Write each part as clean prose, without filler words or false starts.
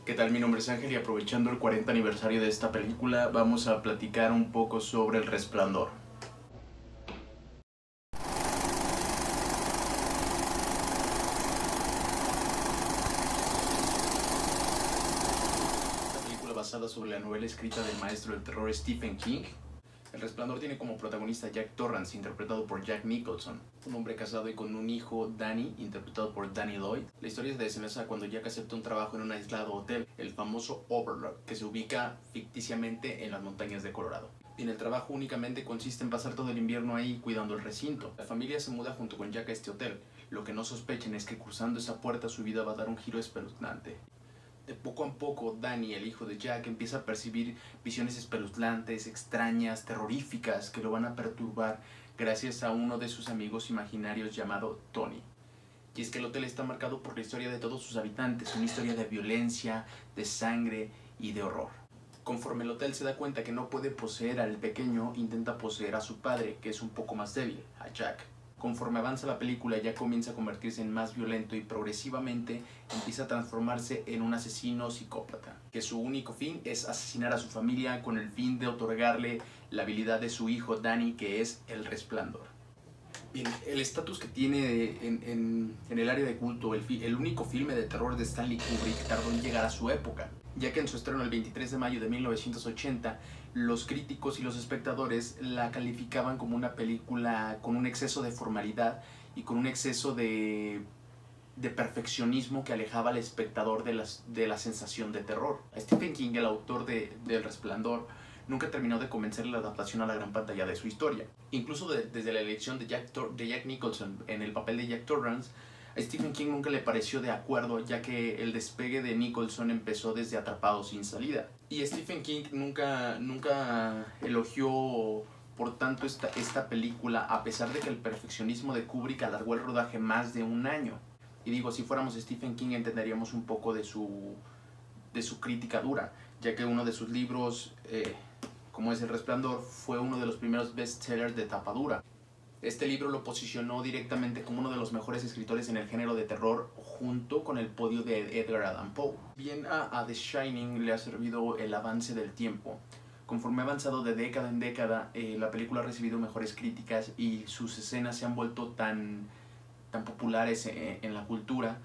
¿Qué tal? Mi nombre es Ángel y aprovechando el 40 aniversario de esta película, vamos a platicar un poco sobre El Resplandor. Esta película basada sobre la novela escrita del maestro del terror Stephen King. El Resplandor tiene como protagonista Jack Torrance, interpretado por Jack Nicholson, un hombre casado y con un hijo, Danny, interpretado por Danny Lloyd. La historia se desenlaza cuando Jack acepta un trabajo en un aislado hotel, el famoso Overlook, que se ubica ficticiamente en las montañas de Colorado. Y en el trabajo únicamente consiste en pasar todo el invierno ahí cuidando el recinto. La familia se muda junto con Jack a este hotel. Lo que no sospechan es que cruzando esa puerta su vida va a dar un giro espeluznante. De poco a poco, Danny, el hijo de Jack, empieza a percibir visiones espeluznantes, extrañas, terroríficas, que lo van a perturbar gracias a uno de sus amigos imaginarios llamado Tony. Y es que el hotel está marcado por la historia de todos sus habitantes, una historia de violencia, de sangre y de horror. Conforme el hotel se da cuenta que no puede poseer al pequeño, intenta poseer a su padre, que es un poco más débil, a Jack. Conforme avanza la película, ya comienza a convertirse en más violento y progresivamente empieza a transformarse en un asesino psicópata, que su único fin es asesinar a su familia con el fin de otorgarle la habilidad de su hijo Danny, que es el Resplandor. Bien, el estatus que tiene en el área de culto, el único filme de terror de Stanley Kubrick tardó en llegar a su época, ya que en su estreno el 23 de mayo de 1980, los críticos y los espectadores la calificaban como una película con un exceso de formalidad y con un exceso de perfeccionismo que alejaba al espectador de la sensación de terror. A Stephen King, el autor del Resplandor, nunca terminó de convencer la adaptación a la gran pantalla de su historia. Incluso desde la elección de Jack Nicholson en el papel de Jack Torrance, a Stephen King nunca le pareció de acuerdo, ya que el despegue de Nicholson empezó desde Atrapado sin salida. Y Stephen King nunca elogió por tanto esta película, a pesar de que el perfeccionismo de Kubrick alargó el rodaje más de un año. Y digo, si fuéramos Stephen King entenderíamos un poco de su crítica dura, ya que uno de sus libros, como es El Resplandor, fue uno de los primeros bestsellers de tapa dura. Este libro lo posicionó directamente como uno de los mejores escritores en el género de terror, junto con el podio de Edgar Allan Poe. Bien, a The Shining le ha servido el avance del tiempo. Conforme ha avanzado de década en década, la película ha recibido mejores críticas y sus escenas se han vuelto tan populares en la cultura,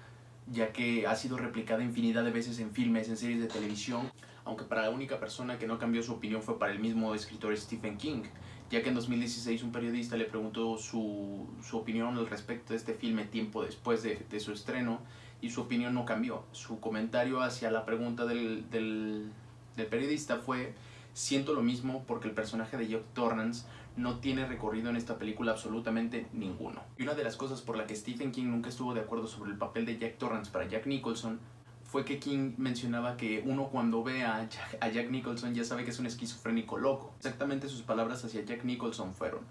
ya que ha sido replicada infinidad de veces en filmes, en series de televisión, aunque para la única persona que no cambió su opinión fue para el mismo escritor Stephen King, ya que en 2016 un periodista le preguntó su opinión al respecto de este filme tiempo después de su estreno, y su opinión no cambió. Su comentario hacia la pregunta del periodista fue: siento lo mismo porque el personaje de Jack Torrance no tiene recorrido en esta película absolutamente ninguno. Y una de las cosas por la que Stephen King nunca estuvo de acuerdo sobre el papel de Jack Torrance para Jack Nicholson fue que King mencionaba que uno cuando ve a Jack Nicholson ya sabe que es un esquizofrénico loco. Exactamente sus palabras hacia Jack Nicholson fueron: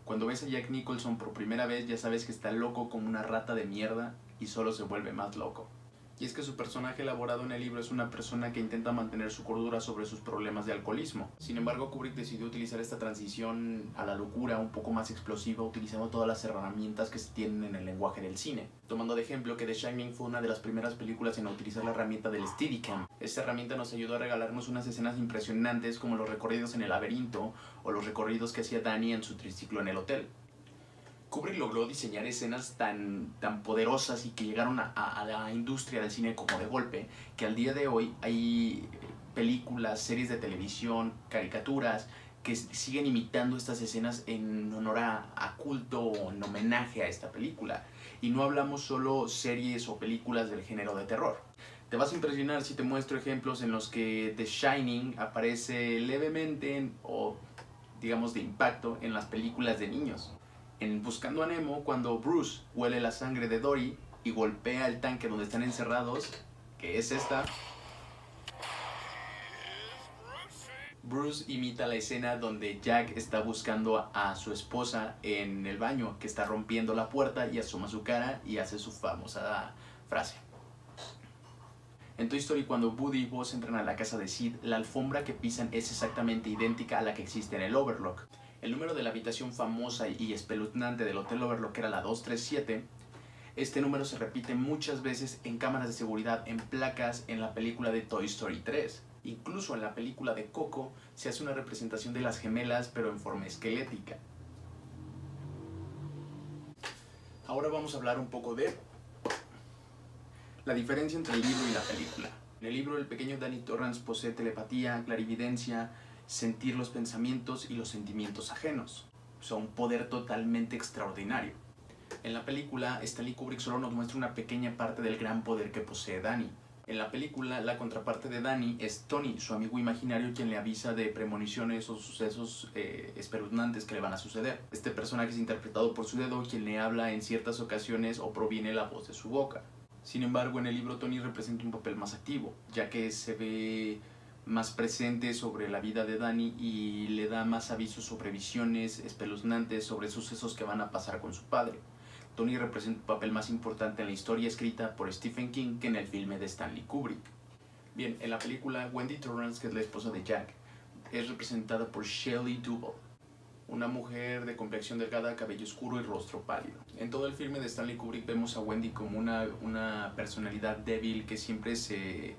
cuando ves a Jack Nicholson por primera vez ya sabes que está loco como una rata de mierda y solo se vuelve más loco. Y es que su personaje elaborado en el libro es una persona que intenta mantener su cordura sobre sus problemas de alcoholismo. Sin embargo, Kubrick decidió utilizar esta transición a la locura un poco más explosiva, utilizando todas las herramientas que se tienen en el lenguaje del cine. Tomando de ejemplo que The Shining fue una de las primeras películas en utilizar la herramienta del Steadicam. Esta herramienta nos ayudó a regalarnos unas escenas impresionantes como los recorridos en el laberinto o los recorridos que hacía Danny en su triciclo en el hotel. Kubrick logró diseñar escenas tan poderosas y que llegaron a la industria del cine como de golpe, que al día de hoy hay películas, series de televisión, caricaturas que siguen imitando estas escenas en honor a culto o en homenaje a esta película. Y no hablamos solo series o películas del género de terror. Te vas a impresionar si te muestro ejemplos en los que The Shining aparece levemente o digamos de impacto en las películas de niños. En Buscando a Nemo, cuando Bruce huele la sangre de Dory y golpea el tanque donde están encerrados, que es esta, Bruce imita la escena donde Jack está buscando a su esposa en el baño, que está rompiendo la puerta y asoma su cara y hace su famosa frase. En Toy Story, cuando Woody y Buzz entran a la casa de Sid, la alfombra que pisan es exactamente idéntica a la que existe en el Overlook. El número de la habitación famosa y espeluznante del Hotel Overlook era la 237. Este número se repite muchas veces en cámaras de seguridad, en placas, en la película de Toy Story 3. Incluso en la película de Coco se hace una representación de las gemelas, pero en forma esquelética. Ahora vamos a hablar un poco de la diferencia entre el libro y la película. En el libro, el pequeño Danny Torrance posee telepatía, clarividencia, sentir los pensamientos y los sentimientos ajenos. O sea, un poder totalmente extraordinario. En la película, Stanley Kubrick solo nos muestra una pequeña parte del gran poder que posee Danny. En la película, la contraparte de Danny es Tony, su amigo imaginario, quien le avisa de premoniciones o sucesos espeluznantes que le van a suceder. Este personaje es interpretado por su dedo, quien le habla en ciertas ocasiones o proviene la voz de su boca. Sin embargo, en el libro Tony representa un papel más activo, ya que se ve más presente sobre la vida de Danny y le da más avisos sobre visiones espeluznantes, sobre sucesos que van a pasar con su padre. Tony representa un papel más importante en la historia escrita por Stephen King que en el filme de Stanley Kubrick. Bien, en la película, Wendy Torrance, que es la esposa de Jack, es representada por Shelley Duvall, una mujer de complexión delgada, cabello oscuro y rostro pálido. En todo el filme de Stanley Kubrick vemos a Wendy como una personalidad débil que siempre se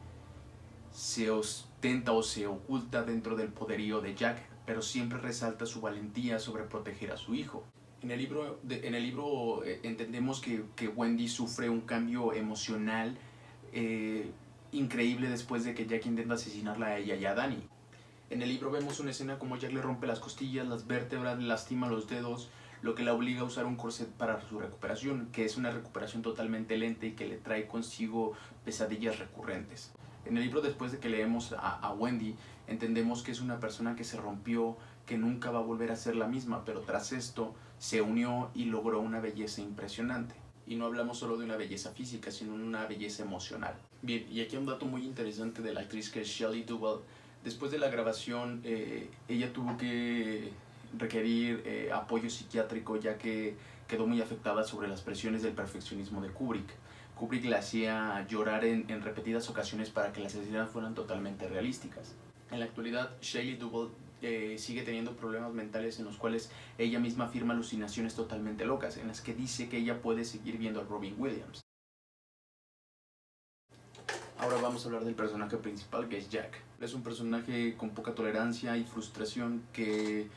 ostenta o se oculta dentro del poderío de Jack, pero siempre resalta su valentía sobre proteger a su hijo. En el libro entendemos que Wendy sufre un cambio emocional increíble después de que Jack intenta asesinarla a ella y a Danny. En el libro vemos una escena como Jack le rompe las costillas, las vértebras, le lastima los dedos, lo que la obliga a usar un corset para su recuperación, que es una recuperación totalmente lenta y que le trae consigo pesadillas recurrentes. En el libro, después de que leemos a Wendy, entendemos que es una persona que se rompió, que nunca va a volver a ser la misma, pero tras esto se unió y logró una belleza impresionante. Y no hablamos solo de una belleza física, sino de una belleza emocional. Bien, y aquí un dato muy interesante de la actriz, que es Shelley Duvall. Después de la grabación, ella tuvo que requerir apoyo psiquiátrico, ya que quedó muy afectada sobre las presiones del perfeccionismo de Kubrick. Kubrick la hacía llorar en repetidas ocasiones para que las escenas fueran totalmente realísticas. En la actualidad, Shelley Duvall sigue teniendo problemas mentales en los cuales ella misma afirma alucinaciones totalmente locas, en las que dice que ella puede seguir viendo a Robin Williams. Ahora vamos a hablar del personaje principal, que es Jack. Es un personaje con poca tolerancia y frustración que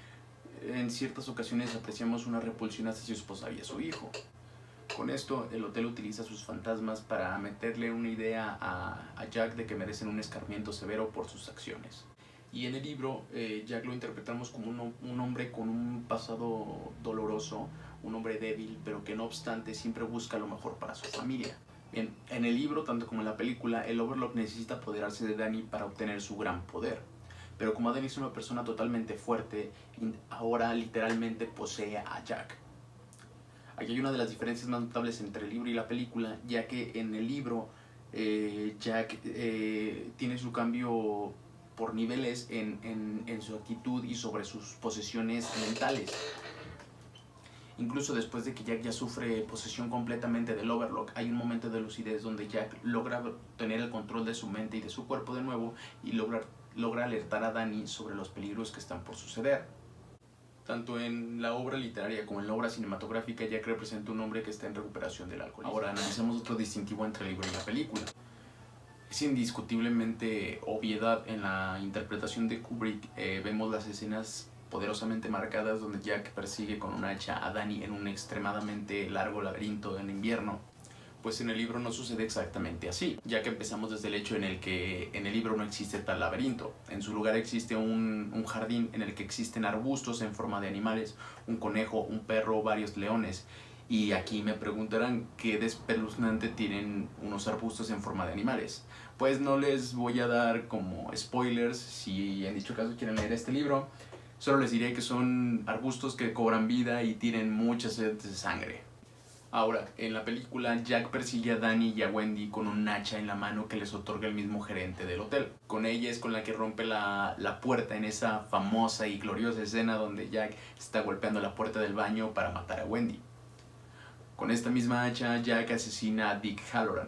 en ciertas ocasiones apreciamos una repulsión hacia su esposa y a su hijo. Con esto, el hotel utiliza sus fantasmas para meterle una idea a Jack de que merecen un escarmiento severo por sus acciones. Y en el libro, Jack lo interpretamos como un hombre con un pasado doloroso, un hombre débil, pero que no obstante siempre busca lo mejor para su familia. Bien, en el libro, tanto como en la película, el Overlook necesita apoderarse de Danny para obtener su gran poder. Pero como Danny es una persona totalmente fuerte, ahora literalmente posee a Jack. Aquí hay una de las diferencias más notables entre el libro y la película, ya que en el libro Jack tiene su cambio por niveles en su actitud y sobre sus posesiones mentales. Incluso después de que Jack ya sufre posesión completamente del Overlook, hay un momento de lucidez donde Jack logra tener el control de su mente y de su cuerpo de nuevo y logra alertar a Danny sobre los peligros que están por suceder. Tanto en la obra literaria como en la obra cinematográfica, Jack representa un hombre que está en recuperación del alcoholismo. Ahora analizamos otro distintivo entre el libro y la película. Es indiscutiblemente obviedad en la interpretación de Kubrick. Vemos las escenas poderosamente marcadas donde Jack persigue con un hacha a Danny en un extremadamente largo laberinto en invierno. Pues en el libro no sucede exactamente así, ya que empezamos desde el hecho en el que en el libro no existe tal laberinto. En su lugar existe un jardín en el que existen arbustos en forma de animales, un conejo, un perro, varios leones. Y aquí me preguntarán qué de espeluznante tienen unos arbustos en forma de animales. Pues no les voy a dar como spoilers si en dicho caso quieren leer este libro. Solo les diré que son arbustos que cobran vida y tienen mucha sed de sangre. Ahora, en la película, Jack persigue a Danny y a Wendy con un hacha en la mano que les otorga el mismo gerente del hotel. Con ella es con la que rompe la puerta en esa famosa y gloriosa escena donde Jack está golpeando la puerta del baño para matar a Wendy. Con esta misma hacha, Jack asesina a Dick Halloran.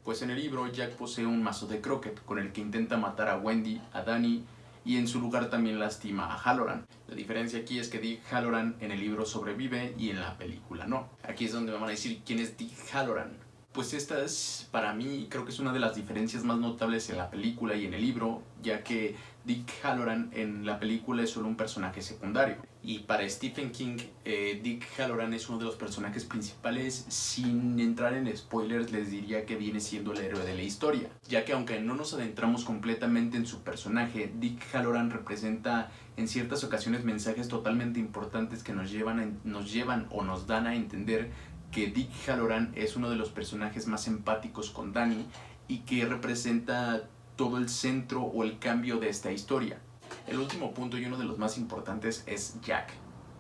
Pues en el libro, Jack posee un mazo de croquet con el que intenta matar a Wendy, a Danny y en su lugar también lastima a Halloran. La diferencia aquí es que Dick Halloran en el libro sobrevive y en la película no. Aquí es donde me van a decir quién es Dick Halloran. Pues esta es, para mí, creo que es una de las diferencias más notables en la película y en el libro, ya que Dick Halloran en la película es solo un personaje secundario. Y para Stephen King, Dick Halloran es uno de los personajes principales. Sin entrar en spoilers, les diría que viene siendo el héroe de la historia, ya que aunque no nos adentramos completamente en su personaje, Dick Halloran representa en ciertas ocasiones mensajes totalmente importantes que nos llevan o nos dan a entender que Dick Halloran es uno de los personajes más empáticos con Dani y que representa todo el centro o el cambio de esta historia. El último punto y uno de los más importantes es Jack.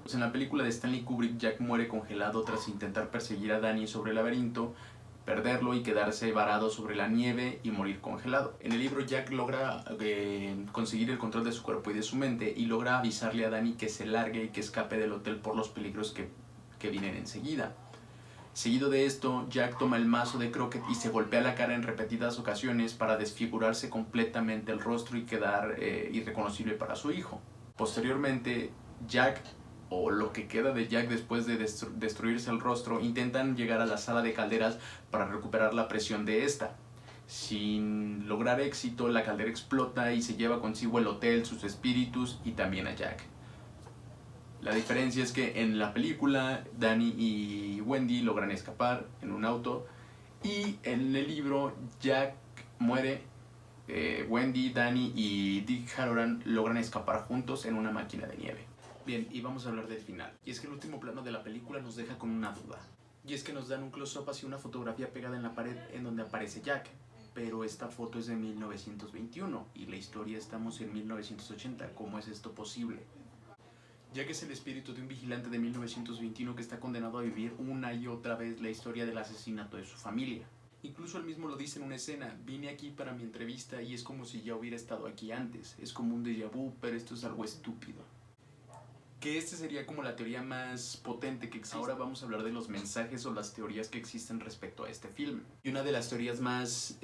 Pues en la película de Stanley Kubrick, Jack muere congelado tras intentar perseguir a Dani sobre el laberinto, perderlo y quedarse varado sobre la nieve y morir congelado. En el libro Jack logra conseguir el control de su cuerpo y de su mente y logra avisarle a Dani que se largue y que escape del hotel por los peligros que vienen enseguida. Seguido de esto, Jack toma el mazo de Crockett y se golpea la cara en repetidas ocasiones para desfigurarse completamente el rostro y quedar irreconocible para su hijo. Posteriormente, Jack, o lo que queda de Jack después de destruirse el rostro, intentan llegar a la sala de calderas para recuperar la presión de esta. Sin lograr éxito, la caldera explota y se lleva consigo el hotel, sus espíritus y también a Jack. La diferencia es que en la película Dani y Wendy logran escapar en un auto y en el libro Jack muere, Wendy, Dani y Dick Halloran logran escapar juntos en una máquina de nieve. Bien, y vamos a hablar del final. Y es que el último plano de la película nos deja con una duda. Y es que nos dan un close-up hacia una fotografía pegada en la pared en donde aparece Jack. Pero esta foto es de 1921 y la historia estamos en 1980. ¿Cómo es esto posible? Ya que es el espíritu de un vigilante de 1921 que está condenado a vivir una y otra vez la historia del asesinato de su familia. Incluso él mismo lo dice en una escena: vine aquí para mi entrevista y es como si ya hubiera estado aquí antes. Es como un déjà vu, pero esto es algo estúpido. Que este sería como la teoría más potente que existe. Ahora vamos a hablar de los mensajes o las teorías que existen respecto a este film. Y una de las teorías más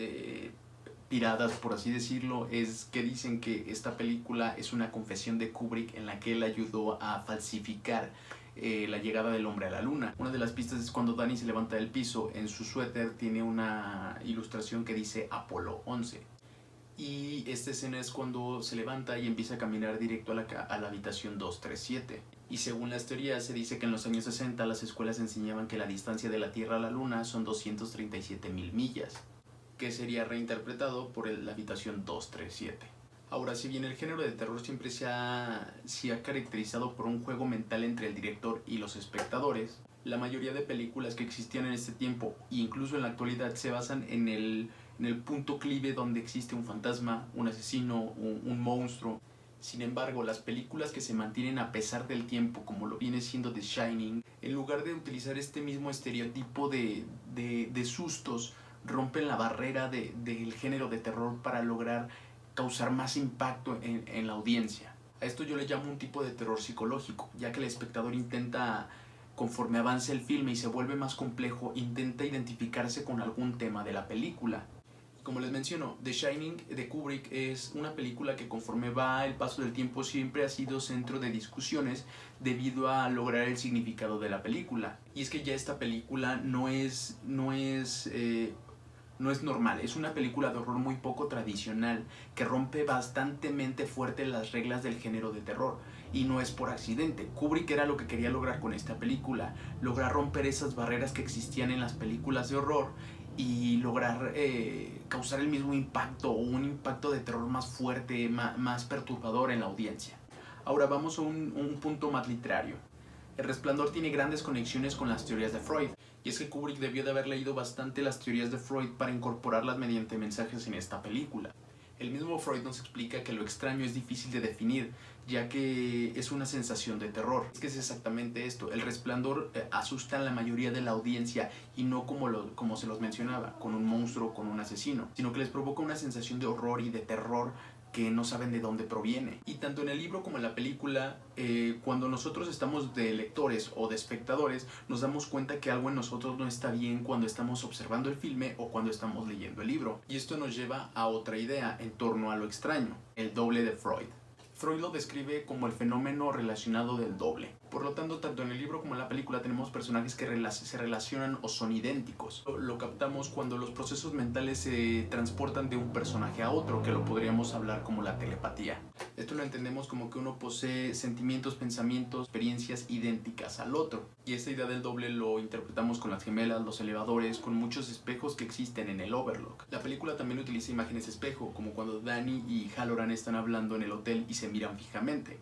tiradas, por así decirlo, es que dicen que esta película es una confesión de Kubrick en la que él ayudó a falsificar la llegada del hombre a la luna. Una de las pistas es cuando Dani se levanta del piso. En su suéter tiene una ilustración que dice Apolo 11. Y esta escena es cuando se levanta y empieza a caminar directo a la habitación 237. Y según las teorías se dice que en los años 60 las escuelas enseñaban que la distancia de la Tierra a la Luna son 237.000 millas, que sería reinterpretado por la habitación 237. Ahora, si bien el género de terror siempre se ha caracterizado por un juego mental entre el director y los espectadores, la mayoría de películas que existían en este tiempo, e incluso en la actualidad, se basan en el punto clive donde existe un fantasma, un asesino, un monstruo. Sin embargo, las películas que se mantienen a pesar del tiempo, como lo viene siendo The Shining, en lugar de utilizar este mismo estereotipo de sustos, rompen la barrera del género de terror para lograr causar más impacto en la audiencia. A esto yo le llamo un tipo de terror psicológico, ya que el espectador intenta, conforme avanza el filme y se vuelve más complejo, intenta identificarse con algún tema de la película. Como les menciono, The Shining de Kubrick es una película que conforme va el paso del tiempo siempre ha sido centro de discusiones debido a lograr el significado de la película. Y es que ya esta película no es normal, es una película de horror muy poco tradicional que rompe bastantemente fuerte las reglas del género de terror. Y no es por accidente. Kubrick era lo que quería lograr con esta película, lograr romper esas barreras que existían en las películas de horror y lograr causar el mismo impacto o un impacto de terror más fuerte, más perturbador en la audiencia. Ahora vamos a un punto más literario. El Resplandor tiene grandes conexiones con las teorías de Freud, y es que Kubrick debió de haber leído bastante las teorías de Freud para incorporarlas mediante mensajes en esta película. El mismo Freud nos explica que lo extraño es difícil de definir, ya que es una sensación de terror. Es que es exactamente esto. El Resplandor asusta a la mayoría de la audiencia y no como se los mencionaba, con un monstruo, con un asesino, sino que les provoca una sensación de horror y de terror que no saben de dónde proviene. Y tanto en el libro como en la película, cuando nosotros estamos de lectores o de espectadores, nos damos cuenta que algo en nosotros no está bien cuando estamos observando el filme o cuando estamos leyendo el libro. Y esto nos lleva a otra idea en torno a lo extraño, el doble de Freud. Freud lo describe como el fenómeno relacionado del doble. Por lo tanto, tanto en el libro como en la película tenemos personajes que se relacionan o son idénticos. Lo captamos cuando los procesos mentales se transportan de un personaje a otro, que lo podríamos hablar como la telepatía. Esto lo entendemos como que uno posee sentimientos, pensamientos, experiencias idénticas al otro. Y esta idea del doble lo interpretamos con las gemelas, los elevadores, con muchos espejos que existen en el Overlook. La película también utiliza imágenes espejo, como cuando Danny y Halloran están hablando en el hotel y se miran fijamente.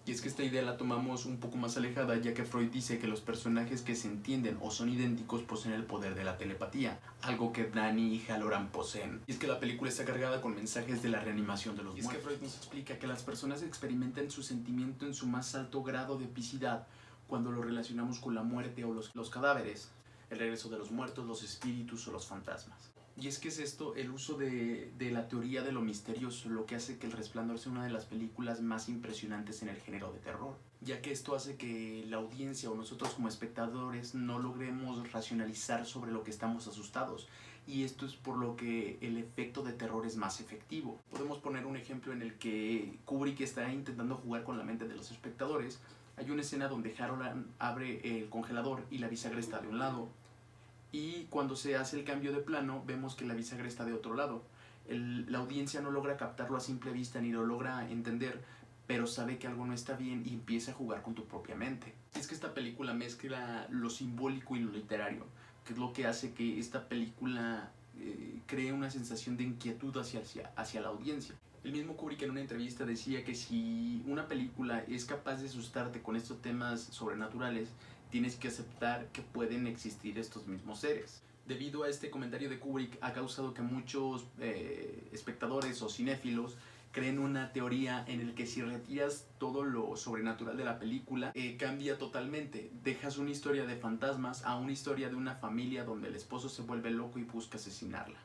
Y es que esta idea la tomamos un poco más alejada, ya que Freud dice que los personajes que se entienden o son idénticos poseen el poder de la telepatía, algo que Danny y Halloran poseen. Y es que la película está cargada con mensajes de la reanimación de los muertos. Y es que Freud nos explica que las personas experimentan su sentimiento en su más alto grado de epicidad cuando lo relacionamos con la muerte o los cadáveres, el regreso de los muertos, los espíritus o los fantasmas. Y es que es esto, el uso de la teoría de lo misterioso, lo que hace que El Resplandor sea una de las películas más impresionantes en el género de terror, ya que esto hace que la audiencia o nosotros como espectadores no logremos racionalizar sobre lo que estamos asustados, y esto es por lo que el efecto de terror es más efectivo. Podemos poner un ejemplo en el que Kubrick está intentando jugar con la mente de los espectadores. Hay una escena donde Harold abre el congelador y la bisagra está de un lado, y cuando se hace el cambio de plano vemos que la bisagra está de otro lado. La audiencia no logra captarlo a simple vista ni lo logra entender, pero sabe que algo no está bien y empieza a jugar con tu propia mente. Es que esta película mezcla lo simbólico y lo literario, que es lo que hace que esta película cree una sensación de inquietud hacia la audiencia. El mismo Kubrick en una entrevista decía que si una película es capaz de asustarte con estos temas sobrenaturales, tienes que aceptar que pueden existir estos mismos seres. Debido a este comentario de Kubrick, ha causado que muchos espectadores o cinéfilos creen una teoría en el que si retiras todo lo sobrenatural de la película, cambia totalmente. Dejas una historia de fantasmas a una historia de una familia donde el esposo se vuelve loco y busca asesinarla.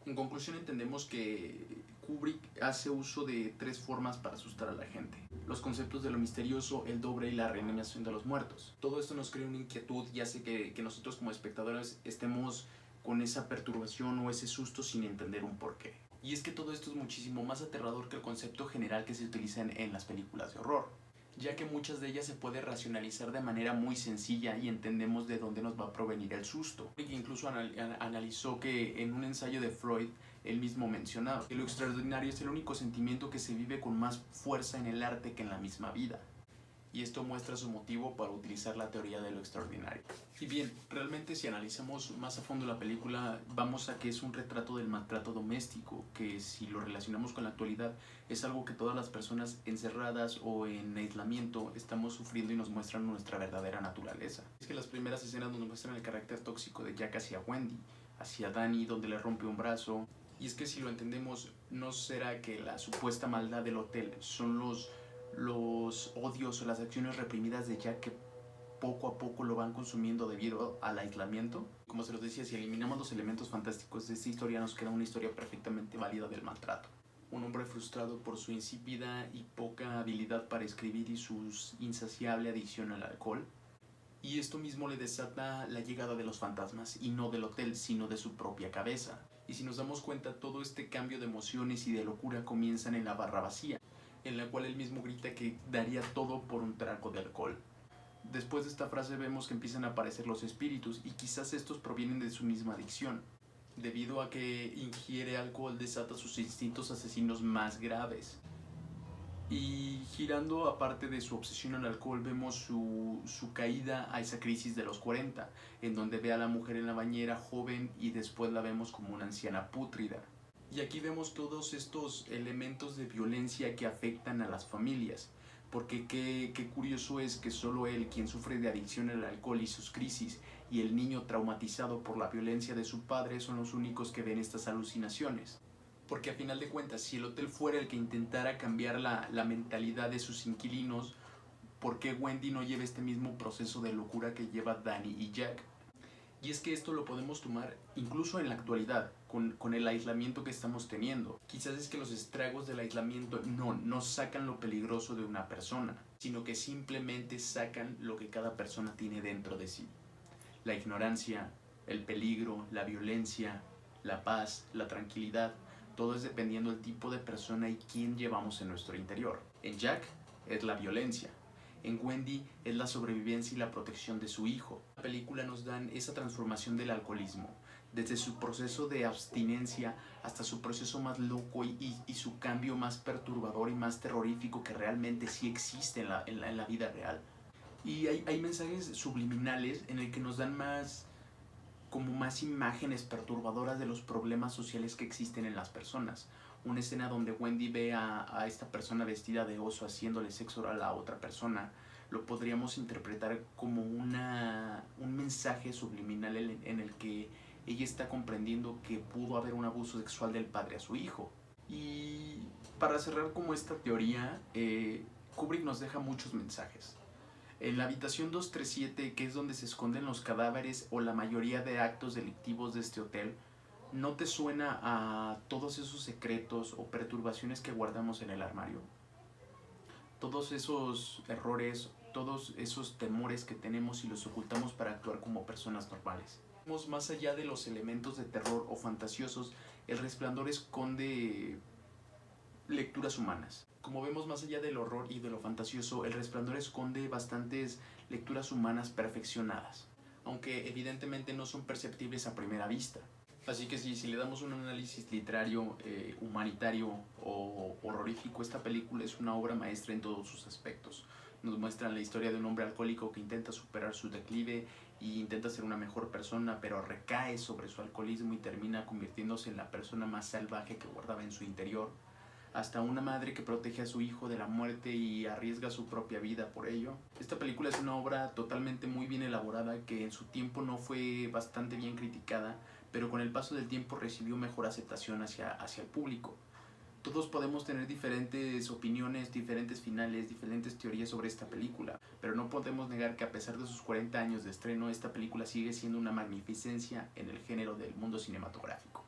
En conclusión, entendemos que Kubrick hace uso de tres formas para asustar a la gente: los conceptos de lo misterioso, el doble y la reanimación de los muertos. Todo esto nos crea una inquietud y hace que nosotros como espectadores estemos con esa perturbación o ese susto sin entender un porqué. Y es que todo esto es muchísimo más aterrador que el concepto general que se utiliza en las películas de horror, ya que muchas de ellas se puede racionalizar de manera muy sencilla y entendemos de dónde nos va a provenir el susto. Incluso analizó que en un ensayo de Freud, él mismo mencionaba que lo extraordinario es el único sentimiento que se vive con más fuerza en el arte que en la misma vida. Y esto muestra su motivo para utilizar la teoría de lo extraordinario. Y bien, realmente si analizamos más a fondo la película, vamos a que es un retrato del maltrato doméstico, que si lo relacionamos con la actualidad, es algo que todas las personas encerradas o en aislamiento estamos sufriendo y nos muestran nuestra verdadera naturaleza. Es que las primeras escenas nos muestran el carácter tóxico de Jack hacia Wendy, hacia Danny, donde le rompe un brazo. Y es que si lo entendemos, ¿no será que la supuesta maldad del hotel son los odios o las acciones reprimidas de Jack que poco a poco lo van consumiendo debido al aislamiento? Como se los decía, si eliminamos los elementos fantásticos de esta historia, nos queda una historia perfectamente válida del maltrato. Un hombre frustrado por su insípida y poca habilidad para escribir y su insaciable adicción al alcohol. Y esto mismo le desata la llegada de los fantasmas, y no del hotel, sino de su propia cabeza. Y si nos damos cuenta, todo este cambio de emociones y de locura comienzan en la barra vacía, en la cual él mismo grita que daría todo por un trago de alcohol. Después de esta frase vemos que empiezan a aparecer los espíritus, y quizás estos provienen de su misma adicción. Debido a que ingiere alcohol, desata sus instintos asesinos más graves. Y girando aparte de su obsesión al alcohol, vemos su caída a esa crisis de los 40, en donde ve a la mujer en la bañera joven y después la vemos como una anciana pútrida. Y aquí vemos todos estos elementos de violencia que afectan a las familias, porque qué curioso es que solo él, quien sufre de adicción al alcohol y sus crisis, y el niño traumatizado por la violencia de su padre son los únicos que ven estas alucinaciones. Porque a final de cuentas, si el hotel fuera el que intentara cambiar la mentalidad de sus inquilinos, ¿por qué Wendy no lleva este mismo proceso de locura que lleva Danny y Jack? Y es que esto lo podemos tomar incluso en la actualidad, con el aislamiento que estamos teniendo. Quizás es que los estragos del aislamiento no sacan lo peligroso de una persona, sino que simplemente sacan lo que cada persona tiene dentro de sí. La ignorancia, el peligro, la violencia, la paz, la tranquilidad, todo es dependiendo del tipo de persona y quién llevamos en nuestro interior. En Jack es la violencia. En Wendy es la sobrevivencia y la protección de su hijo. La película nos dan esa transformación del alcoholismo, desde su proceso de abstinencia hasta su proceso más loco y su cambio más perturbador y más terrorífico que realmente sí existe en la vida real. Y hay mensajes subliminales en el que nos dan como más imágenes perturbadoras de los problemas sociales que existen en las personas. Una escena donde Wendy ve a esta persona vestida de oso haciéndole sexo oral a otra persona, lo podríamos interpretar como un mensaje subliminal en el que ella está comprendiendo que pudo haber un abuso sexual del padre a su hijo. Y para cerrar como esta teoría, Kubrick nos deja muchos mensajes. En la habitación 237, que es donde se esconden los cadáveres o la mayoría de actos delictivos de este hotel, ¿no te suena a todos esos secretos o perturbaciones que guardamos en el armario? Todos esos errores, todos esos temores que tenemos y los ocultamos para actuar como personas normales. Más allá de los elementos de terror o fantasiosos, El Resplandor esconde lecturas humanas. Como vemos, más allá del horror y de lo fantasioso, El Resplandor esconde bastantes lecturas humanas perfeccionadas, aunque evidentemente no son perceptibles a primera vista. Así que si le damos un análisis literario, humanitario o horrorífico, esta película es una obra maestra en todos sus aspectos. Nos muestran la historia de un hombre alcohólico que intenta superar su declive e intenta ser una mejor persona, pero recae sobre su alcoholismo y termina convirtiéndose en la persona más salvaje que guardaba en su interior. Hasta una madre que protege a su hijo de la muerte y arriesga su propia vida por ello. Esta película es una obra totalmente muy bien elaborada que en su tiempo no fue bastante bien criticada, pero con el paso del tiempo recibió mejor aceptación hacia el público. Todos podemos tener diferentes opiniones, diferentes finales, diferentes teorías sobre esta película, pero no podemos negar que a pesar de sus 40 años de estreno, esta película sigue siendo una magnificencia en el género del mundo cinematográfico.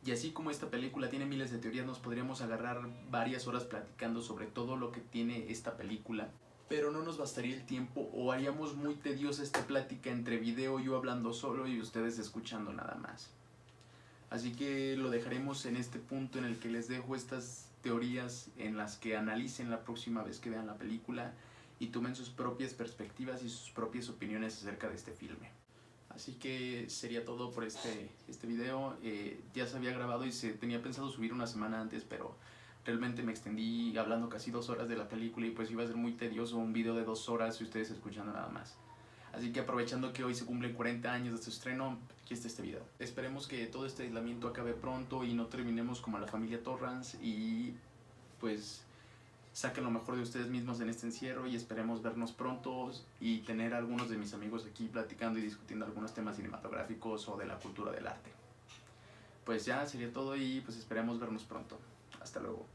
Y así como esta película tiene miles de teorías, nos podríamos agarrar varias horas platicando sobre todo lo que tiene esta película. Pero no nos bastaría el tiempo o haríamos muy tediosa esta plática entre video, yo hablando solo y ustedes escuchando nada más. Así que lo dejaremos en este punto en el que les dejo estas teorías en las que analicen la próxima vez que vean la película y tomen sus propias perspectivas y sus propias opiniones acerca de este filme. Así que sería todo por este video. Ya se había grabado y se tenía pensado subir una semana antes, pero realmente me extendí hablando casi 2 horas de la película y pues iba a ser muy tedioso un video de 2 horas y ustedes escuchando nada más. Así que aprovechando que hoy se cumplen 40 años de su estreno, aquí está este video. Esperemos que todo este aislamiento acabe pronto y no terminemos como la familia Torrance y pues saquen lo mejor de ustedes mismos en este encierro y esperemos vernos pronto y tener a algunos de mis amigos aquí platicando y discutiendo algunos temas cinematográficos o de la cultura del arte. Pues ya sería todo y pues esperemos vernos pronto. Hasta luego.